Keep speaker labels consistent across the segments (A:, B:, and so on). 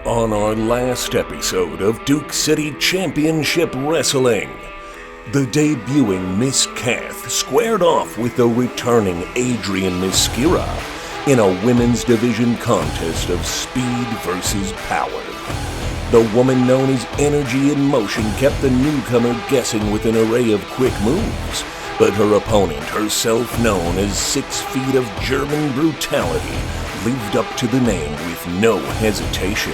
A: On our last episode of Duke City Championship Wrestling, the debuting Miss Kath squared off with the returning Adrian Miskira in a women's division contest of speed versus power. The woman known as Energy in Motion kept the newcomer guessing with an array of quick moves, but her opponent, herself known as 6 feet of German brutality, lived up to the name with no hesitation.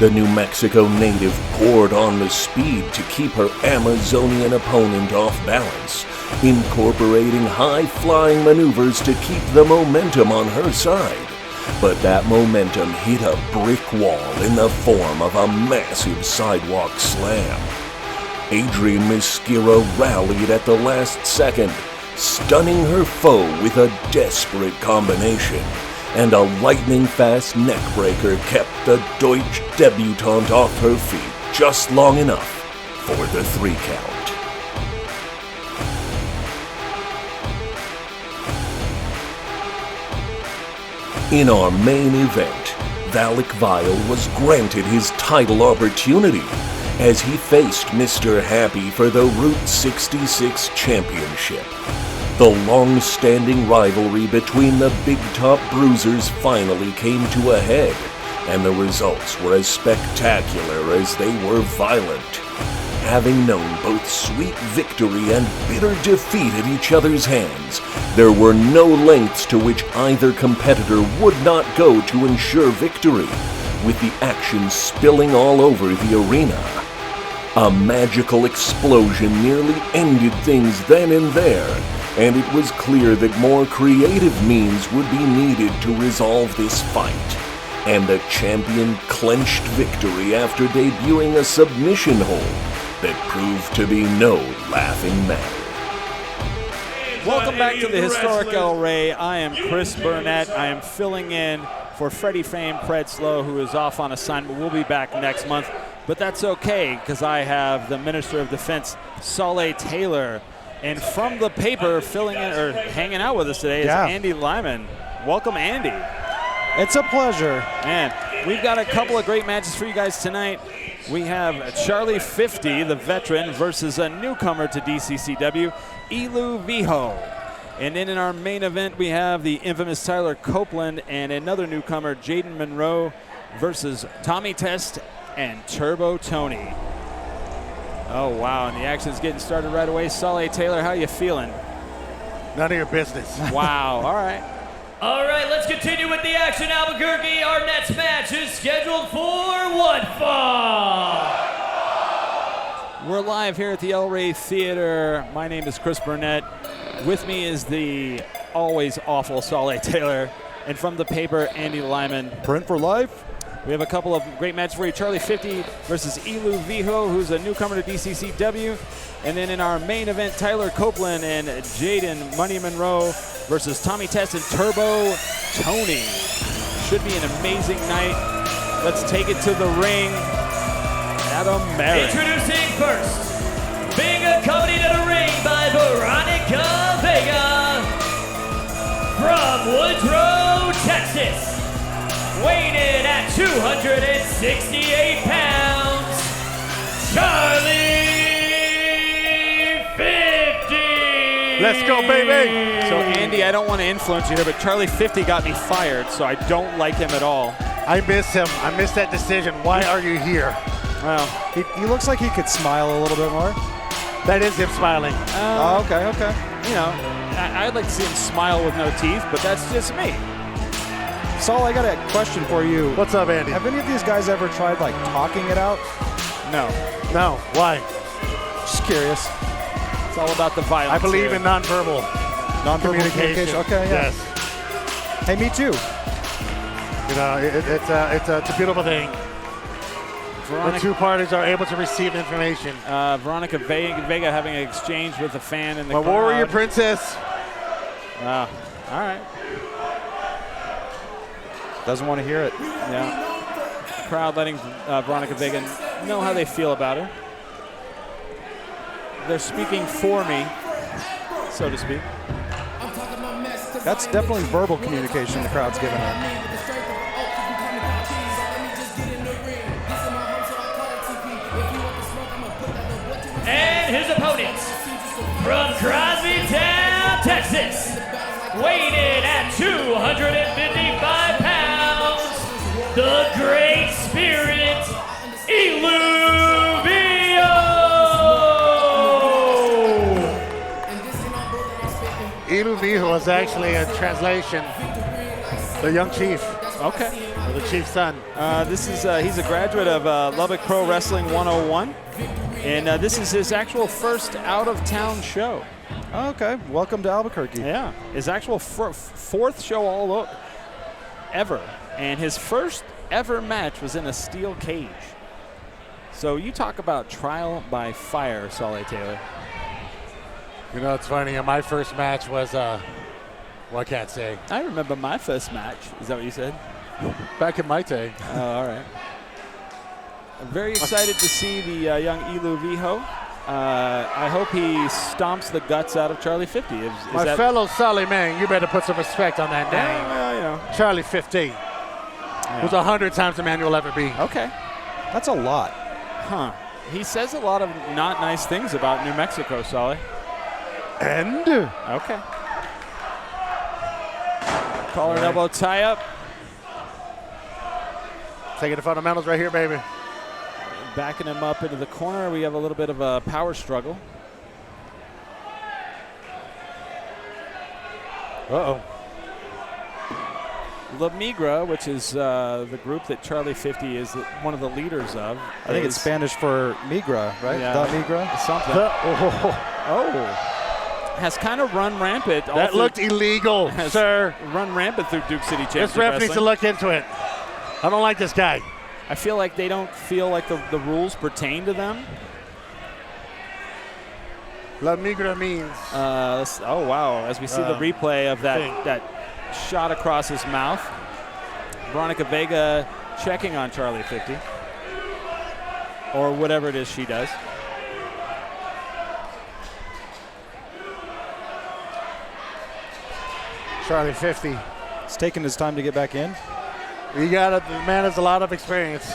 A: The New Mexico native poured on the speed to keep her Amazonian opponent off balance, incorporating high-flying maneuvers to keep the momentum on her side. But that momentum hit a brick wall in the form of a massive sidewalk slam. Adrian Miskira rallied at the last second, stunning her foe with a desperate combination, and a lightning-fast neckbreaker kept the Deutsch debutante off her feet just long enough for the 3 count. In our main event, Elu Viho was granted his title opportunity as he faced Mr. Happy for the Route 66 Championship. The long-standing rivalry between the Big Top Bruisers finally came to a head, and the results were as spectacular as they were violent. Having known both sweet victory and bitter defeat at each other's hands, there were no lengths to which either competitor would not go to ensure victory, with the action spilling all over the arena. A magical explosion nearly ended things then and there, and it was clear that more creative means would be needed to resolve this fight. And the champion clenched victory after debuting a submission hold that proved to be no laughing matter.
B: Welcome back to the historic El Rey. I am Chris Burnett. I am filling in for Freddie Fame Predslow, who is off on assignment. We'll be back next month, but that's okay because I have the Minister of Defense, Saleh Taylor. And from the paper, filling in or hanging out with us today is Andy Lyman. Welcome, Andy.
C: It's a pleasure.
B: Man, we've got a couple of great matches for you guys tonight. We have Charlie 50, the veteran, versus a newcomer to DCCW, Elu Viho. And then in our main event, we have the infamous Tyler Copeland and another newcomer, Jaden Monroe, versus Tommy Test and Turbo Tony. Oh, wow, and the action's getting started right away. Saleh Taylor, how you feeling?
D: None of your business.
B: Wow, all right.
E: All right, let's continue with the action, Albuquerque. Our next match is scheduled for one fall.
B: We're live here at the El Rey Theater. My name is Chris Burnett. With me is the always awful Saleh Taylor. And from the paper, Andy Lyman.
C: Print for life.
B: We have a couple of great matches for you. Charlie 50 versus Elu Viho, who's a newcomer to DCCW. And then in our main event, Tyler Copeland and Jaden Money Monroe versus Tommy Test and Turbo Tony. Should be an amazing night. Let's take it to the ring. Adam Merritt.
E: Introducing first, being accompanied to the ring by Veronica Vega from Woodrow, Texas. Weighing in at 268 pounds, Charlie 50.
D: Let's go, baby.
B: So, Andy, I don't want to influence you here, but Charlie 50 got me fired, so I don't like him at all.
D: I miss him. I miss that decision. Why are you here?
B: Well,
C: He looks like he could smile a little bit more.
D: That is him smiling.
C: Okay.
B: you know, I'd like to see him smile with no teeth, but that's just me.
C: Saul, I got a question for you.
D: What's up, Andy?
C: Have any of these guys ever tried, like, talking it out?
B: No.
D: No. Why?
C: Just curious.
B: It's all about the violence.
D: I believe
B: here.
D: in nonverbal communication.
C: Okay, yeah.
D: Yes.
C: Hey, me too.
D: You know, it's a beautiful thing. The two parties are able to receive information.
B: Veronica Vega having an exchange with a fan in the crowd.
D: My warrior princess.
B: All right.
C: Doesn't want to hear it.
B: Yeah. Crowd letting Veronica Vega know how they feel about her. They're speaking for me, so to speak.
C: That's definitely verbal communication the crowd's giving her.
E: Great Spirit, Elu Viho!
D: Elu Viho is actually a translation, the young chief,
B: Okay.
D: or the chief's son.
B: This is he's a graduate of Lubbock Pro Wrestling 101, and this is his actual first out-of-town show.
C: Okay, welcome to Albuquerque.
B: Yeah, his actual fourth show ever, and his first ever match was in a steel cage. So you talk about trial by fire, Solly Taylor.
D: You know, it's funny. My first match was, well, I can't say.
B: I remember my first match. Is that what you said?
D: Back in my day.
B: Oh, all right. I'm very excited to see the young Elu Viho. I hope he stomps the guts out of Charlie 50. Is
D: My
B: that
D: fellow Solly man, you better put some respect on that name.
B: well, you know.
D: Charlie 50. Who's 100 times the man you'll ever be.
B: Okay.
C: That's a lot.
B: Huh. He says a lot of not nice things about New Mexico, Solly.
D: And?
B: Okay. Collar and elbow tie up.
D: Taking the fundamentals right here, baby.
B: Backing him up into the corner. We have a little bit of a power struggle.
D: Uh-oh.
B: La Migra, which is the group that Charlie 50 is one of the leaders of.
C: I think it's Spanish for migra, right?
B: Yeah.
C: The migra?
B: Something. Has kind of run rampant. all
D: That
B: through-
D: looked illegal,
B: has
D: sir.
B: Run rampant through Duke City Championship
D: This ref needs to
B: Wrestling.
D: look into it. I don't like this guy.
B: I feel like they don't feel like the rules pertain to them.
D: La Migra means.
B: Oh, wow. As we see the replay of that shot across his mouth. Veronica Vega checking on Charlie 50. Or whatever it is she does.
D: Charlie 50.
C: It's taking his time to get back in.
D: The man has a lot of experience.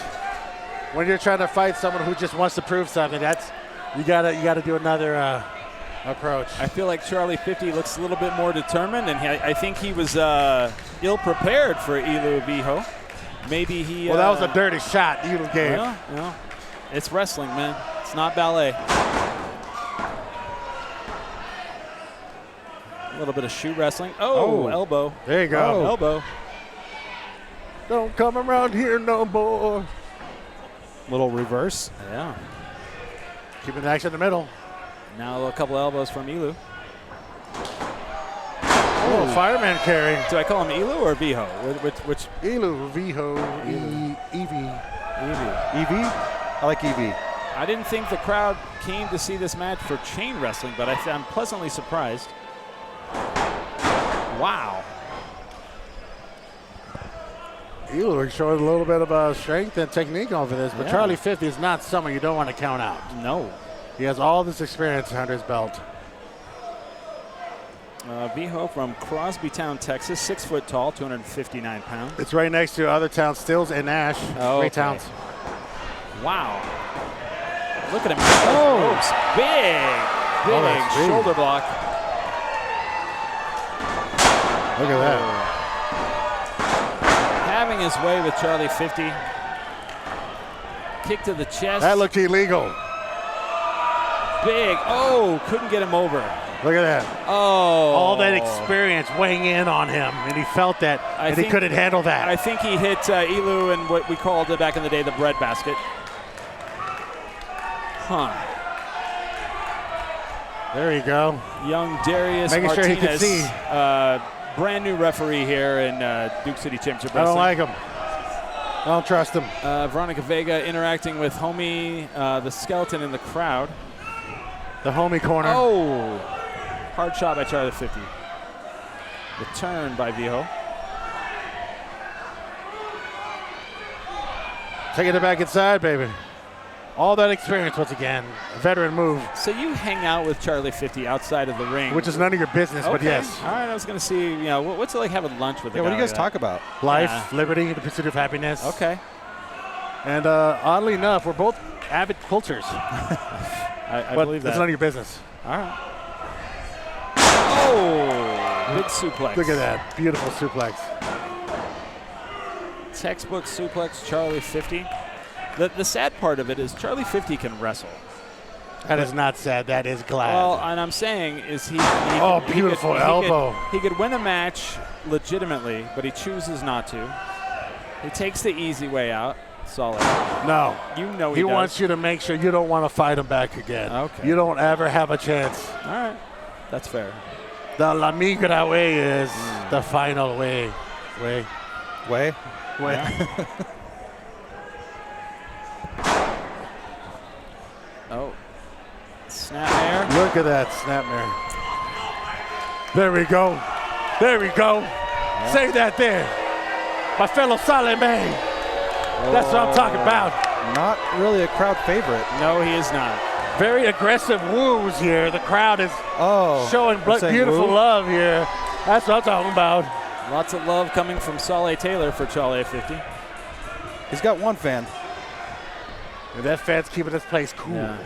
D: When you're trying to fight someone who just wants to prove something, you gotta do another approach.
B: I feel like Charlie 50 looks a little bit more determined, and I think he was ill prepared for Elu Viho. Maybe he.
D: Well, that was a dirty shot you gave.
B: Well, it's wrestling, man. It's not ballet. A little bit of shoe wrestling. Oh, elbow.
D: There you go.
B: Elbow.
D: Don't come around here no more.
C: Little reverse.
B: Yeah.
D: Keeping the action in the middle.
B: Now a couple elbows from Elu.
D: Oh, fireman carry.
B: Do I call him Elu or Viho? Which?
D: Elu Viho, Evie.
C: EV? I like EV.
B: I didn't think the crowd came to see this match for chain wrestling, but I'm pleasantly surprised. Wow.
D: Elu showed a little bit of strength and technique over this, but Charlie 50 is not someone you don't want to count out.
B: No.
D: He has all this experience under his belt.
B: Viho from Crosbytown, Texas, 6 foot tall, 259 pounds.
D: It's right next to other towns, Stills and Nash.
B: Oh,
D: Great towns.
B: Wow. Look at him. Oh, big
D: that's big.
B: shoulder block.
D: Look at that.
B: Having his way with Charlie 50. Kick to the chest.
D: That looked illegal.
B: Big. Oh, couldn't get him over.
D: Look at that.
B: Oh.
D: All that experience weighing in on him, and he felt that, and he couldn't handle that.
B: I think he hit Elu in what we called back in the day the bread basket. Huh.
D: There you go.
B: Young Darius
D: Making sure
B: Martinez,
D: he could see.
B: brand new referee here in Duke City Championship
D: I don't
B: Wrestling.
D: like him. I don't trust him.
B: Veronica Vega interacting with Homie, the skeleton in the crowd.
D: The homie corner.
B: Oh, hard shot by Charlie 50. The turn by Viho.
D: Taking it back inside, baby. All that experience once again. A veteran move.
B: So you hang out with Charlie 50 outside of the ring.
D: Which is none of your business, but yes.
B: All right, I was going to see, what's it like having lunch with a
C: Yeah, what do
B: guy
C: you guys
B: like
C: talk about?
D: Life, liberty, the pursuit of happiness.
B: that? Okay.
D: And oddly enough, we're both avid quilters.
B: I
D: but
B: believe
D: that's
B: that.
D: none of your business.
B: All right. Oh, big suplex.
D: Look at that. Beautiful suplex.
B: Textbook suplex, Charlie 50. The sad part of it is Charlie 50 can wrestle.
D: That is not sad. That is glad.
B: Well, and I'm saying is he
D: beautiful elbow.
B: He could win a match legitimately, but he chooses not to. He takes the easy way out. Solid.
D: No.
B: You know
D: he
B: does.
D: wants you to make sure you don't want to fight him back again.
B: Okay.
D: You don't ever have a chance.
B: All right. That's fair.
D: The La Migra way is the final way.
C: Way.
B: Yeah. Oh. Snapmare.
D: Look at that snapmare. There we go. There we go.
B: Yeah.
D: Say that there. My fellow Solid Man. That's what I'm talking about.
C: Not really a crowd favorite.
B: No, he is not.
D: Very aggressive woos here. The crowd is showing beautiful love here. That's what I'm talking about.
B: Lots of love coming from Solé Taylor for Charlie 50.
C: He's got one fan.
D: And that fan's keeping this place cool.
B: Yeah.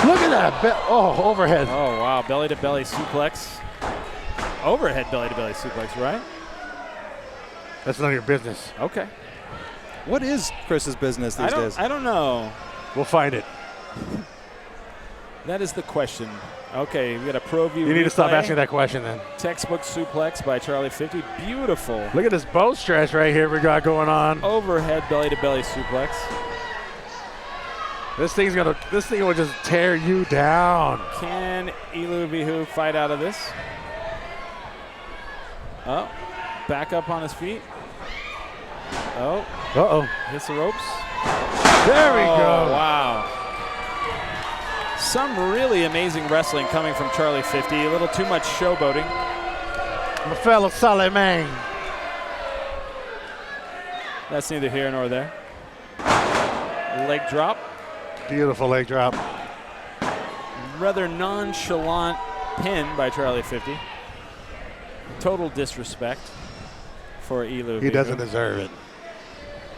D: Look at that. Overhead.
B: Oh, wow. Belly-to-belly suplex. Overhead belly-to-belly suplex, right?
D: That's none of your business.
B: Okay.
C: What is Chris's business these days?
B: I don't know.
D: We'll find it.
B: That is the question. Okay, we got a pro view.
D: You need to stop
B: replay.
D: asking that question then.
B: Textbook suplex by Charlie 50. Beautiful.
D: Look at this bow stretch right here we got going on.
B: Overhead belly-to-belly suplex.
D: This thing will just tear you down.
B: Can Elu Viho fight out of this? Oh, back up on his feet. Oh.
D: Uh-oh.
B: Hits the ropes.
D: There we go.
B: Wow. Some really amazing wrestling coming from Charlie 50. A little too much showboating.
D: My fellow Solid Man.
B: That's neither here nor there. Leg drop.
D: Beautiful leg drop.
B: Rather nonchalant pin by Charlie 50. Total disrespect for Elu.
D: He doesn't deserve it.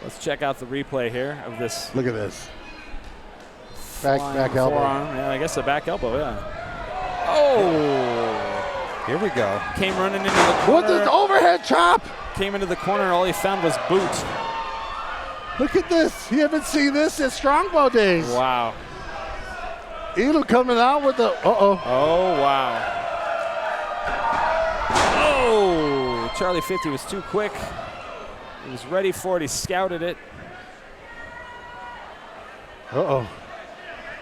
B: Let's check out the replay here of this.
D: Look at this. Back elbow.
B: Forearm. Yeah, I guess a back elbow, yeah. Oh!
C: Here we go.
B: Came running into the corner.
D: What this overhead chop?
B: Came into the corner and all he found was boot.
D: Look at this. You haven't seen this since Strongbow days.
B: Wow.
D: Elu coming out with the,
B: Oh, wow. Oh! Charlie 50 was too quick. He was ready for it. He scouted it.
D: Uh-oh.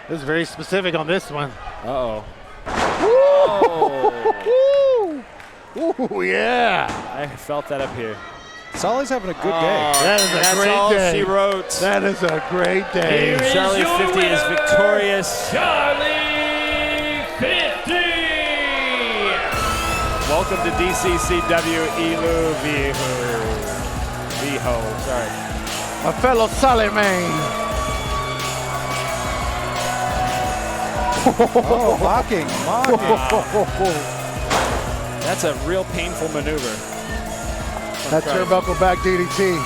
D: This is very specific on this one.
B: Uh-oh.
D: Ooh, yeah.
B: I felt that up here.
C: Solly's having a good day.
D: That is a
B: That's
D: great
B: all
D: day.
B: she wrote.
D: That is a great day.
E: Here is
B: Charlie
E: your
B: 50 is
E: winner,
B: victorious.
E: Charlie 50.
B: Welcome to DCCW, Elu Viho. Sorry.
D: My fellow Solid Man.
C: Oh, mocking.
B: That's a real painful maneuver.
D: That turnbuckle back DDT.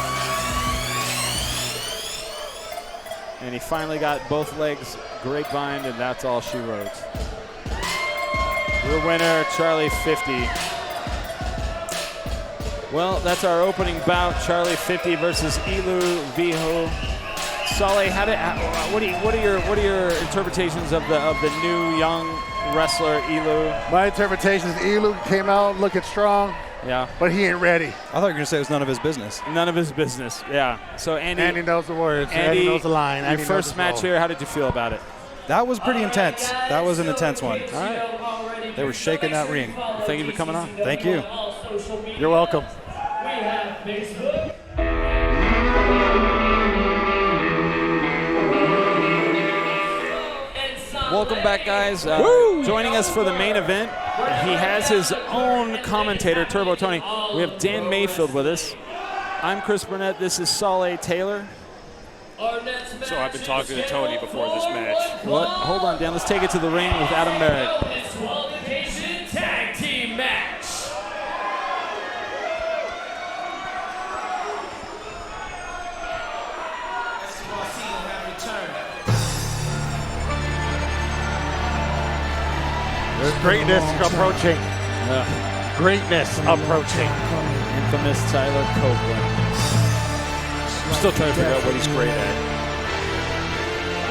B: And he finally got both legs grapevine, and that's all she wrote. Your winner, Charlie 50. Well, that's our opening bout, Charlie 50 versus Elu Viho. Solé, what are your interpretations of the new young wrestler Elu?
D: My interpretation is Elu came out looking strong,
B: Yeah.
D: but he ain't ready.
C: I thought you were going to say it was none of his business.
B: None of his business. Yeah. So
D: Andy knows the words.
B: Andy
D: Andy knows the line.
B: Your
D: Andy knows
B: first
D: his
B: match
D: role.
B: here, how did you feel about it?
C: That was pretty intense. That was an intense one.
B: All right.
C: They were shaking that ring.
B: Thank you for coming on.
C: Thank you.
D: You're welcome.
E: We have Facebook.
B: Welcome back, guys. Joining us for the main event, he has his own commentator, Turbo Tony. We have Dan Mayfield with us. I'm Chris Burnett. This is Solé Taylor.
F: So I've been talking to Tony before this match.
B: What? Hold on, Dan. Let's take it to the ring with Adam Merritt.
E: Disqualification tag team match.
D: There's greatness approaching. Greatness approaching.
B: Infamous Tyler Copeland.
F: I'm still trying to figure out what he's great at.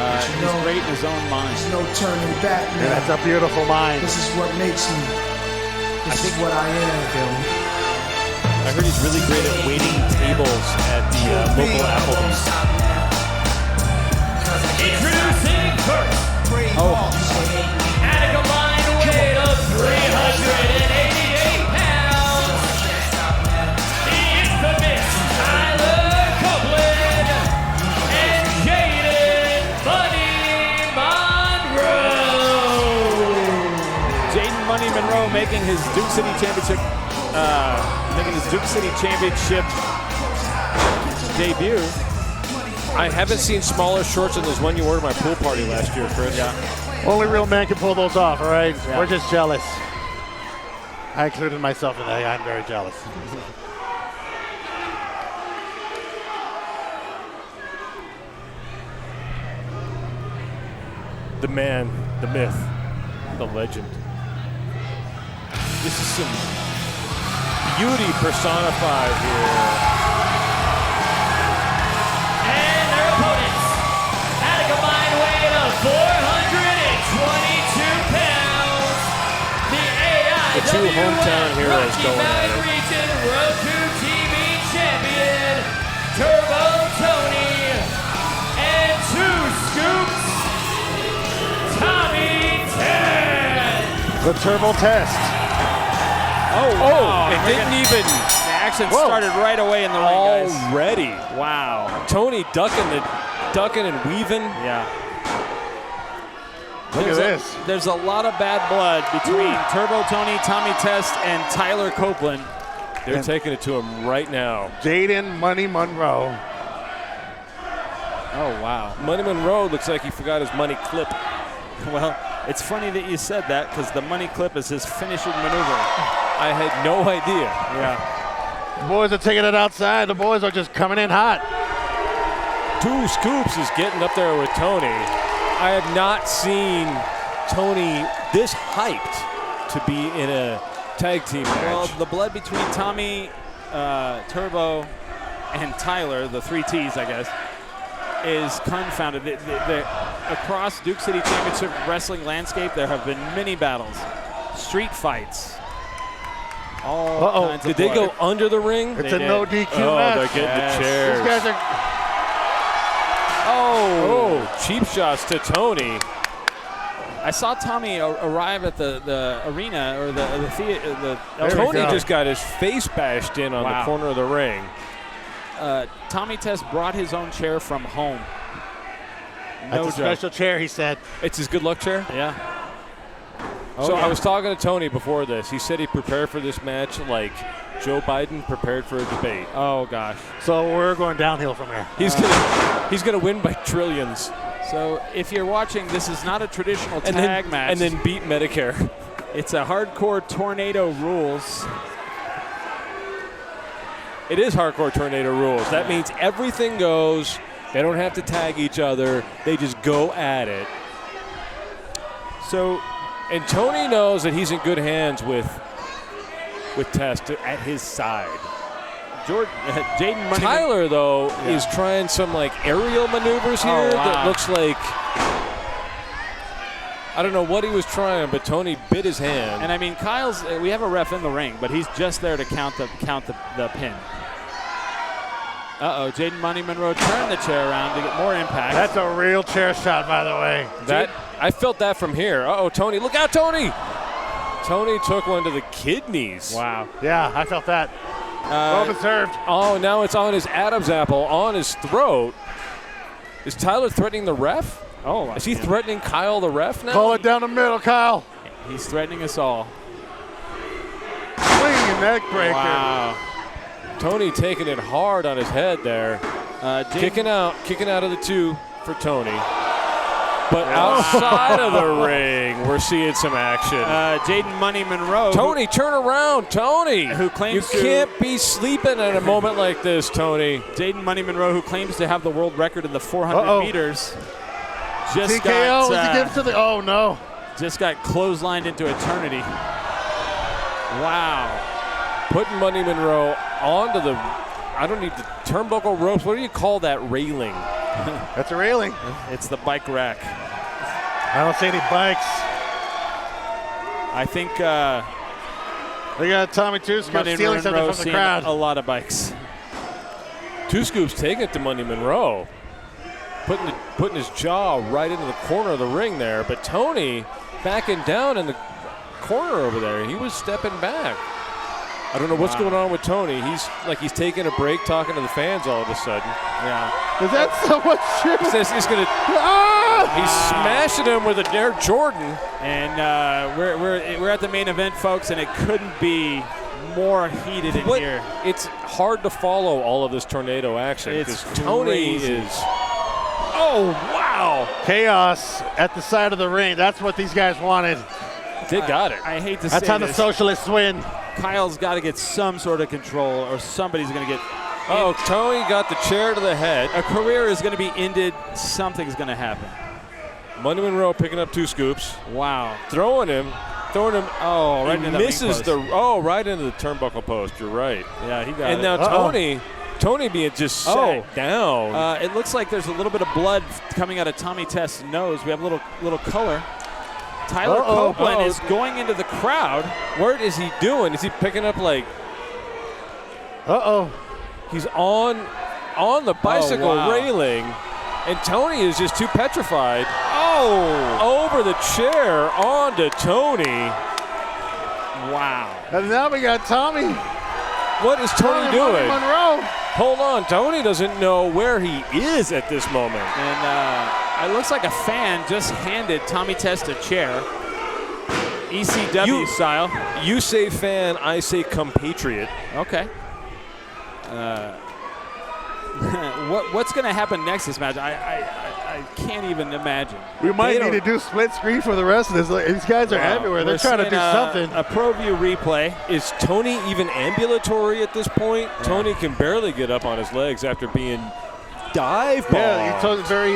B: He's great in his own mind.
G: There's no turning back now.
D: That's a beautiful mind.
G: This is what makes me. This is what I am.
F: I heard he's really great at waiting tables at the local Applebee's.
E: Introducing first. At a combined weight of 388 pounds, the infamous Tyler Copeland and Jaden Monroe.
B: Jaden Monroe making his Duke City Championship debut.
F: I haven't seen smaller shorts than those one you wore at my pool party last year, Chris.
B: Yeah.
D: Only real man can pull those off, all right?
B: Yeah.
D: We're just jealous. I included myself in that. I'm very jealous.
F: The man, the myth, the legend. This is some beauty personified here.
E: And their opponents, at a combined weight of 422 pounds, the
F: The two hometown heroes
E: Rocky
F: going at
E: Mountain
F: it.
E: Region Roku TV champion, Turbo Tony, and 2 scoops, Tommy Ted.
D: The turbo test.
B: Wow.
F: It didn't even
B: The action started right away in the ring, guys.
F: already.
B: Wow.
F: Tony ducking and weaving.
B: Yeah.
D: Look at this.
B: There's a lot of bad blood between Turbo Tony, Tommy Test, and Tyler Copeland.
F: They're taking it to him right now.
D: Jaden Monroe.
B: Oh, wow.
F: Money Monroe looks like he forgot his money clip.
B: Well, it's funny that you said that because the money clip is his finishing maneuver.
F: I had no idea.
B: Yeah.
D: The boys are taking it outside. The boys are just coming in hot.
F: 2 Scoops is getting up there with Tony. I have not seen Tony this hyped to be in a tag team match.
B: Well, the blood between Tommy, Turbo, and Tyler, the 3 T's, I guess, is confounded. Across Duke City Championship wrestling landscape, there have been many battles, street fights, all kinds of
F: Did they
B: blood.
F: go under the ring?
D: It's
B: They
D: a
B: did.
D: no DQ
F: Oh,
D: match.
F: they're getting
B: Yes.
F: the chairs.
D: These guys are.
F: Oh, cheap shots to Tony.
B: I saw Tommy arrive at the arena or the theater.
D: There we
F: Tony
D: go.
F: just got his face bashed in on
B: Wow.
F: the corner of the ring.
B: Tommy Test brought his own chair from home.
D: That's
B: No
D: a
B: joke.
D: special chair, he said.
F: It's his good luck chair.
B: Yeah.
F: So
B: yeah.
F: I was talking to Tony before this. He said he prepared for this match like Joe Biden prepared for a debate.
B: Oh gosh.
D: So we're going downhill from here.
F: He's gonna win by trillions.
B: So if you're watching, this is not a traditional
F: And
B: tag
F: then,
B: match.
F: and then beat Medicare.
B: It's a hardcore tornado rules.
F: It is hardcore tornado rules. That means everything goes. They don't have to tag each other. They just go at it.
B: So,
F: And Tony knows that he's in good hands with Test at his side.
B: Jaden Money.
F: Tyler, though, is trying some like aerial maneuvers here
B: wow.
F: that looks like I don't know what he was trying, but Tony bit his hand.
B: And I mean, Kyle's. We have a ref in the ring, but he's just there to count the pin. Uh-oh, Jaden Monroe turned the chair around to get more impact.
D: That's a real chair shot, by the way.
F: That I felt that from here. Uh-oh, Tony, look out, Tony! Tony took one to the kidneys.
B: Wow.
D: Yeah, I felt that. Well deserved.
F: Oh, now it's on his Adam's apple, on his throat. Is Tyler threatening the ref?
B: Oh,
F: Is he threatening Kyle the ref now?
D: Call it down the middle, Kyle.
B: He's threatening us all.
D: Swinging neck breaker.
B: Wow.
F: Tony taking it hard on his head there. Kicking out of the 2 for Tony. But outside of the ring, we're seeing some action.
B: Jaden Monroe.
F: Tony, turn around, Tony.
B: Who claims
F: you
B: to-
F: can't be sleeping at a moment like this, Tony.
B: Jaden Monroe, who claims to have the world record in the 400
D: Uh-oh.
B: meters, just
D: TKO,
B: got,
D: he gives to the. Oh no!
B: just got clotheslined into eternity. Wow.
F: Putting Money Monroe onto the, I don't need the turnbuckle ropes. What do you call that railing?
D: That's a railing.
B: It's the bike rack.
D: I don't see any bikes.
B: I think
D: They got Tommy Two Scoops stealing something from the crowd.
B: A lot of bikes.
F: Two Scoops taking it to Money Monroe. Putting his jaw right into the corner of the ring there. But Tony backing down in the corner over there. He was stepping back. I don't know what's going on with Tony. He's taking a break, talking to the fans all of a sudden.
B: Yeah.
D: Is that so much shit?
F: He's gonna. He's smashing him with a Air Jordan.
B: And we're at the main event, folks, and it couldn't be more heated in here.
F: It's hard to follow all of this tornado action because Tony
B: crazy.
F: is. Oh wow!
D: Chaos at the side of the ring. That's what these guys wanted.
F: They got it.
B: I hate to
D: That's
B: say
D: how
B: this.
D: the socialists win.
B: Kyle's got to get some sort of control, or somebody's going to get.
F: Oh, Tony got the chair to the head.
B: A career is going to be ended. Something's going to happen.
F: Money Monroe picking up Two Scoops.
B: Wow.
F: Throwing him.
B: Oh, right into the
F: misses
B: ring post.
F: right into the turnbuckle post. You're right.
B: Yeah, he got
F: and
B: it.
F: now Tony being just sat down.
B: It looks like there's a little bit of blood coming out of Tommy Test's nose. We have a little color. Tyler Copeland is going into the crowd.
F: What is he doing? Is he picking up like? He's on the bicycle railing, and Tony is just too petrified. Over the chair onto Tony. Wow.
D: And now we got Tommy.
F: What is Tony doing?
D: Monroe.
F: Hold on. Tony doesn't know where he is at this moment.
B: And it looks like a fan just handed Tommy Test a chair. ECW style.
F: You say fan, I say compatriot.
B: Okay. What's going to happen next this match? I can't even imagine.
D: We might need to do split screen for the rest of this. These guys are everywhere. They're trying to do something.
B: A pro view replay.
F: Is Tony even ambulatory at this point? Yeah. Tony can barely get up on his legs after being dive bombed.
D: Yeah, he's very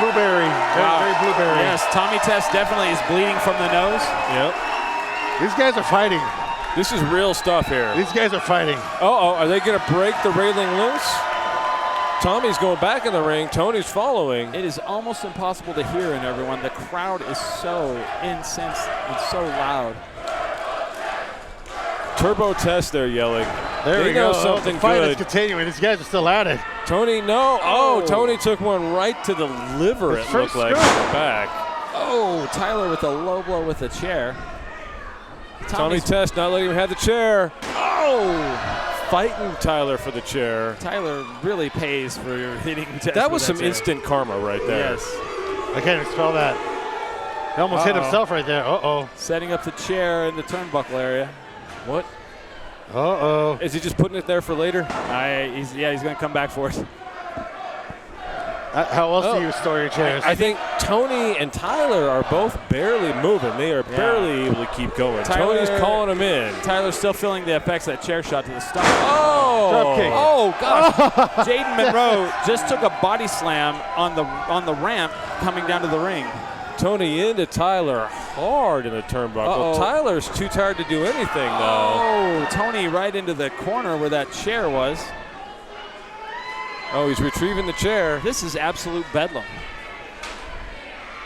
D: blueberry.
B: Wow.
D: Very blueberry.
B: Yes, Tommy Test definitely is bleeding from the nose.
F: Yep.
D: These guys are fighting.
F: This is real stuff here.
D: These guys are fighting.
F: Are they going to break the railing loose? Tommy's going back in the ring. Tony's following.
B: It is almost impossible to hear in everyone. The crowd is so incensed and so loud.
F: Turbo Test there yelling.
D: There we
F: go.
D: Something the fight is continuing. These guys are still at it.
F: Tony, no. Tony took one right to the liver, it looked like, in the back.
B: Oh, Tyler with a low blow with a chair.
F: Tommy Test not letting him have the chair. Fighting Tyler for the chair.
B: Tyler really pays for hitting Test.
F: That was some instant karma right there.
B: Yes.
D: I can't even spell that. He almost hit himself right there.
B: Setting up the chair in the turnbuckle area.
F: What?
D: Is
F: he just putting it there for later?
B: He's going to come back for it.
D: How else do you store your chairs?
F: I think Tony and Tyler are both barely moving. They are barely able to keep going. Tony's calling them in.
B: Tyler's still feeling the effects of that chair shot to the stomach.
F: Oh,
B: gosh. Jaden Monroe just took a body slam on the ramp coming down to the ring.
F: Tony into Tyler hard in the turnbuckle. Tyler's too tired to do anything, though.
B: Tony right into the corner where that chair was.
F: He's retrieving the chair.
B: This is absolute bedlam.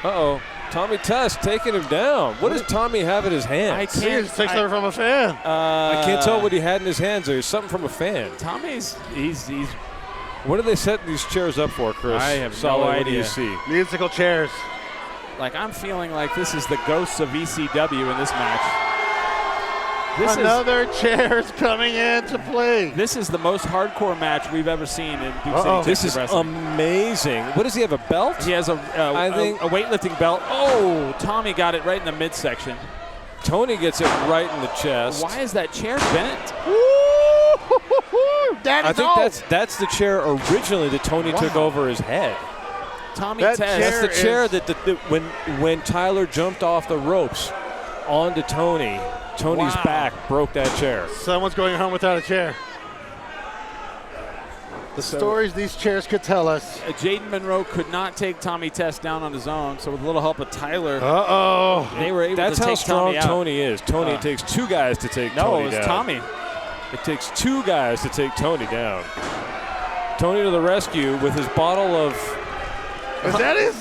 F: Tommy Test taking him down. What does Tommy have in his hands?
D: I can't. He's something from a fan.
F: I can't tell what he had in his hands. There's something from a fan.
B: Tommy's
F: What are they setting these chairs up for, Chris?
B: I have
F: no idea.
B: idea.
F: What do you see?
D: Musical chairs.
B: Like, I'm feeling like this is the ghosts of ECW in this match.
D: Another chair's coming into play.
B: This is the most hardcore match we've ever seen in Duke City.
F: This is amazing. What does he have, a belt?
B: He has a weightlifting belt. Tommy got it right in the midsection.
F: Tony gets it right in the chest.
B: Why is that chair bent?
F: I think that's the chair originally that Tony took over his head.
B: That's
F: the chair that when Tyler jumped off the ropes onto Tony's back broke that chair.
D: Someone's going home without a chair. The stories these chairs could tell us.
B: Jaden Monroe could not take Tommy Test down on his own, so with a little help of Tyler, they were able to take Tommy out.
F: That's how strong Tony is. Tony takes two guys to take Tony down.
B: Tommy.
F: It takes two guys to take Tony down. Tony to the rescue with his bottle of.
D: Is that his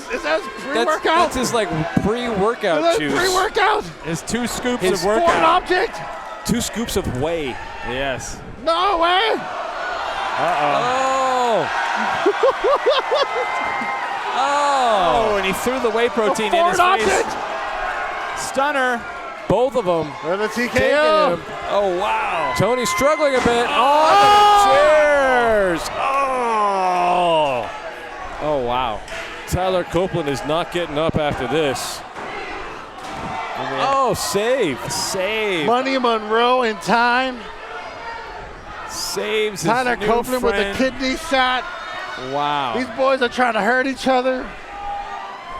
D: pre-workout?
F: That's his like pre-workout juice.
D: Pre-workout?
B: His 2 scoops
D: His
B: of workout.
D: foreign object?
F: 2 scoops of whey.
B: Yes.
D: No way!
B: Oh, and he threw the whey protein in his
D: Foreign
B: face.
D: object!
B: Stunner.
F: Both of them.
D: And the
F: taking
D: TKO.
F: him.
B: Oh, wow.
F: Tony struggling a bit. Oh, the chairs. Oh.
B: Oh, wow.
F: Tyler Copeland is not getting up after this. Oh, save.
B: Save.
D: Money Monroe in time.
B: Saves his
D: Tyler
B: new
D: Copeland with a
B: friend.
D: kidney shot.
B: Wow.
D: These boys are trying to hurt each other.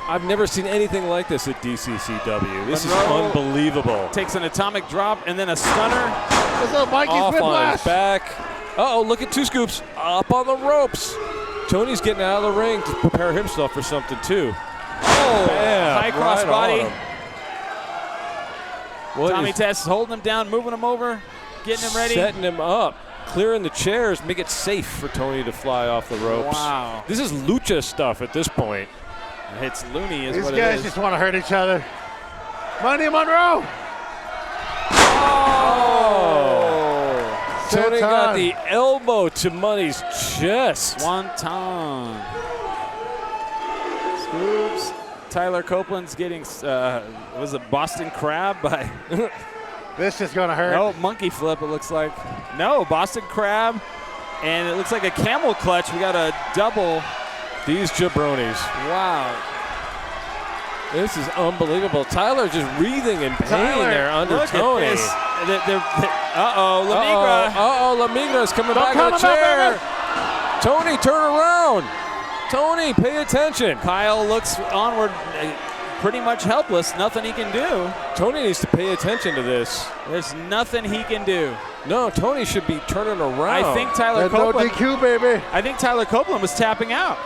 F: I've never seen anything like this at DCCW. This
B: Monroe
F: is unbelievable.
B: Takes an atomic drop and then a stunner.
D: This little Mikey's
F: Off on
D: whiplash.
F: his back. Uh-oh, look at 2 scoops. Up on the ropes. Tony's getting out of the ring to prepare himself for something, too.
B: Oh,
F: Bam,
B: high cross
F: right
B: body.
F: on him. What
B: Tommy
F: is
B: Test holding him down, moving him over, getting him ready.
F: setting him up, clearing the chairs, make it safe for Tony to fly off the ropes.
B: Wow.
F: This is lucha stuff at this point.
B: It's loony is
D: These
B: what
D: guys
B: it is.
D: just want to hurt each other. Money Monroe.
F: Oh! Tony got the elbow to Money's chest.
B: Swanton. Scoops. Tyler Copeland's getting, was it Boston Crab by?
D: This is going to hurt.
B: No, monkey flip it looks like. No, Boston Crab. And it looks like a camel clutch. We got a double.
F: These jabronis.
B: Wow.
F: This is unbelievable. Tyler just wreathing in pain
D: Tyler,
F: there under
B: Look
F: Tony.
B: at this. Uh-oh, La Migra.
F: Uh-oh, La Migra's coming
D: Don't
F: back in the
D: count him out,
F: chair. Tony, turn around. Tony, pay attention.
B: Kyle looks onward, pretty much helpless. Nothing he can do.
F: Tony needs to pay attention to this.
B: There's nothing he can do.
F: No, Tony should be turning around.
B: I think Tyler
D: There's no
B: Copeland.
D: DQ, baby.
B: I think Tyler Copeland was tapping out.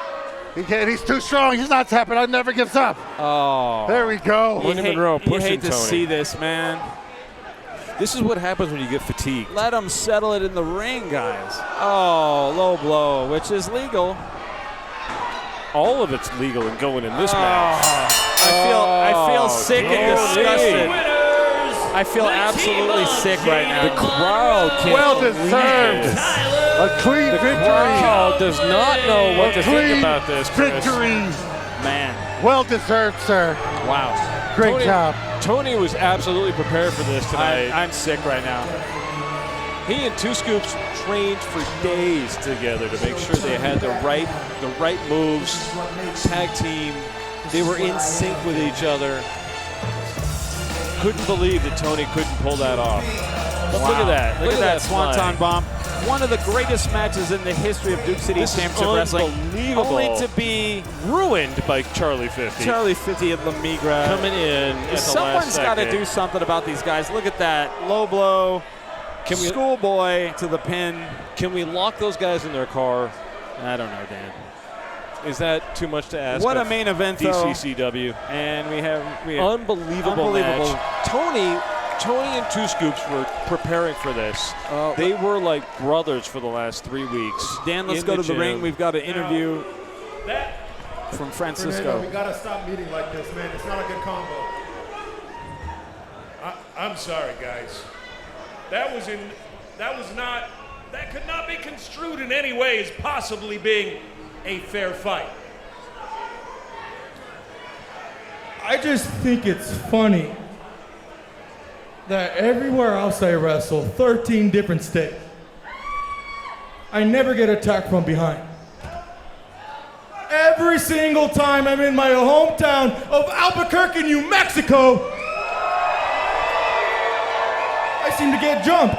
D: He can't. He's too strong. He's not tapping. I never gives up.
B: Oh.
D: There we go.
F: Money Monroe
B: You
F: pushing
B: hate to
F: Tony.
B: see this, man.
F: This is what happens when you get fatigued.
B: Let him settle it in the ring, guys. Oh, low blow, which is legal.
F: All of it's legal and going in this match.
B: I feel sick and disgusted.
E: Winners.
B: I feel
E: the
B: absolutely
E: team of
B: sick right now.
F: The crowd can't
D: Well
F: believe
D: deserved.
F: this.
D: A clean
F: The
D: victory.
F: crowd does not know what to think
D: Clean
F: about this, Chris.
D: victory.
B: Man,
D: Well deserved, sir.
B: wow.
D: Great
F: Tony-
D: job.
F: Tony was absolutely prepared for this tonight.
B: I'm sick right now.
F: He and 2 Scoops trained for days together to make sure they had the right moves, tag team. They were in sync with each other. Couldn't believe that Tony couldn't pull that off. But look at that.
B: Look at that
F: flying.
B: Swanton bomb. One of the greatest matches in the history of Duke City
F: This is
B: Championship Wrestling.
F: unbelievable.
B: Only to be
F: Ruined by Charlie 50.
B: Charlie 50 at La Migra.
F: Coming in at the
B: Someone's
F: last
B: got to
F: second.
B: do something about these guys. Look at that. Low blow.
F: Can we-
B: Schoolboy to the pin.
F: Can we lock those guys in their car?
B: I don't know, Dan.
F: Is that too much to ask?
B: What a
F: of
B: main event, though.
F: DCCW.
B: And we have
F: Unbelievable match. Tony and 2 Scoops were preparing for this. They were like brothers for the last 3 weeks.
B: Dan, let's
F: in
B: go to the
F: gym.
B: ring. We've got an interview from
H: Fernando,
B: Francisco.
H: we gotta stop meeting like this, man. It's not a good combo.
I: I'm sorry, guys. That could not be construed in any way as possibly being a fair fight.
H: I just think it's funny that everywhere else I wrestle, 13 different states, I never get attacked from behind. Every single time I'm in my hometown of Albuquerque, New Mexico, I seem to get jumped.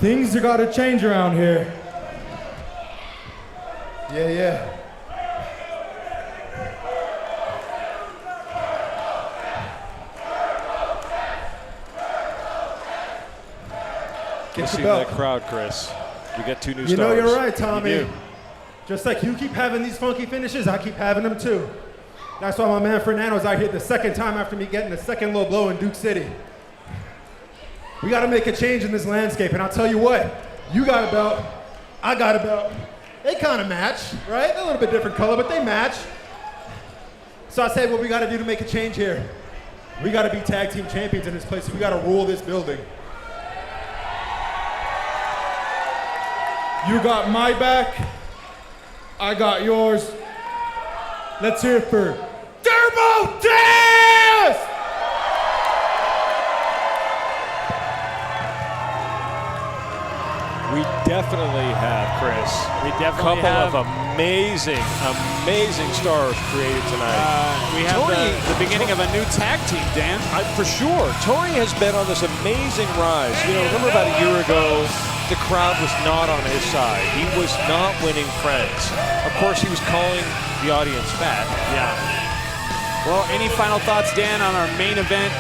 H: Things are gotta change around here. Yeah.
F: You
H: Get
F: see
H: the belt.
F: that crowd, Chris. We got 2 new
H: You
F: stars.
H: know you're right, Tommy.
F: You do.
H: Just like you keep having these funky finishes, I keep having them too. That's why my man Fernando's out here the second time after me getting the second low blow in Duke City. We got to make a change in this landscape. And I'll tell you what, you got a belt, I got a belt. They kind of match, right? They're a little bit different color, but they match. So I said, what we got to do to make a change here? We got to be tag team champions in this place. We got to rule this building. You got my back. I got yours. Let's hear it for Turbo Test!
F: We definitely have, Chris.
B: We definitely have.
F: Couple of amazing stars created tonight.
B: We have the beginning of a new tag team, Dan.
F: For sure. Tony has been on this amazing rise. You know, remember about a year ago, the crowd was not on his side. He was not winning friends. Of course, he was calling the audience fat.
B: Yeah. Well, any final thoughts, Dan, on our main event?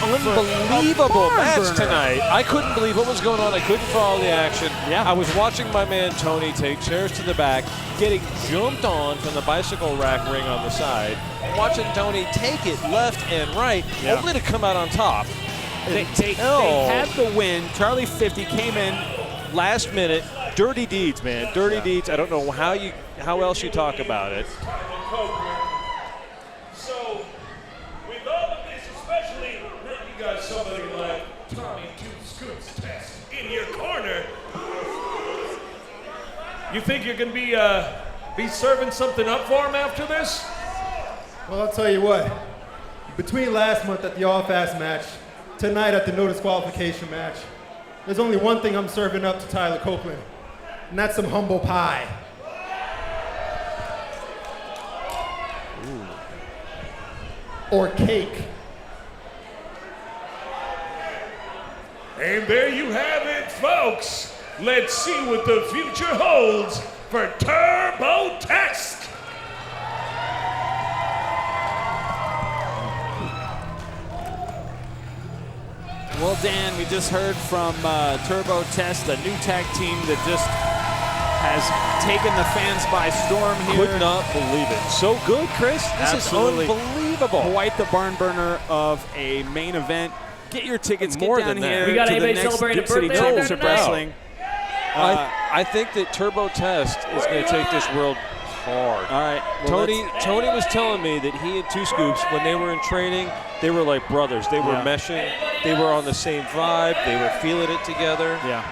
F: Unbelievable match tonight. I couldn't believe what was going on. I couldn't follow the action.
B: Yeah.
F: I was watching my man Tony take chairs to the back, getting jumped on from the bicycle rack ring on the side, watching Tony take it left and right, only to come out on top.
B: They had the win. Charlie 50 came in
F: last minute. Dirty deeds, man. Dirty deeds. I don't know how else you talk about it.
I: So, with all of this, especially when you got somebody like Tommy Two Scoops Test in your corner, you think you're going to be serving something up for him after this?
H: Well, I'll tell you what. Between last month at the All Fast match, tonight at the no disqualification match, there's only one thing I'm serving up to Tyler Copeland, and that's some humble pie. Or cake.
I: And there you have it, folks. Let's see what the future holds for Turbo Test.
B: Well, Dan, we just heard from Turbo Test, a new tag team that just has taken the fans by storm here.
F: Could not believe it. So good, Chris. This
B: Absolutely.
F: is unbelievable.
B: Quite the barn burner of a main event. Get your tickets.
F: More
B: get down
F: than that.
B: here
E: We got
B: to the
E: anybody
B: next
E: celebrating
B: Duke
E: a
B: City
E: birthday out there
B: Championship
E: tonight?
B: Wrestling.
F: I think that Turbo Test is going to take this world hard.
B: All right. Well,
F: Tony was telling me that he and Two Scoops, when they were in training, they were like brothers. They were meshing. They were on the same vibe. They were feeling it together.
B: Yeah.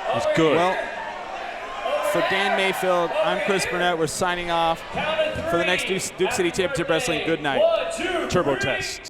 F: It was good.
B: Well, for Dan Mayfield, I'm Chris Burnett. We're signing off for the next Duke City Championship Wrestling. Good night.
F: Turbo Test.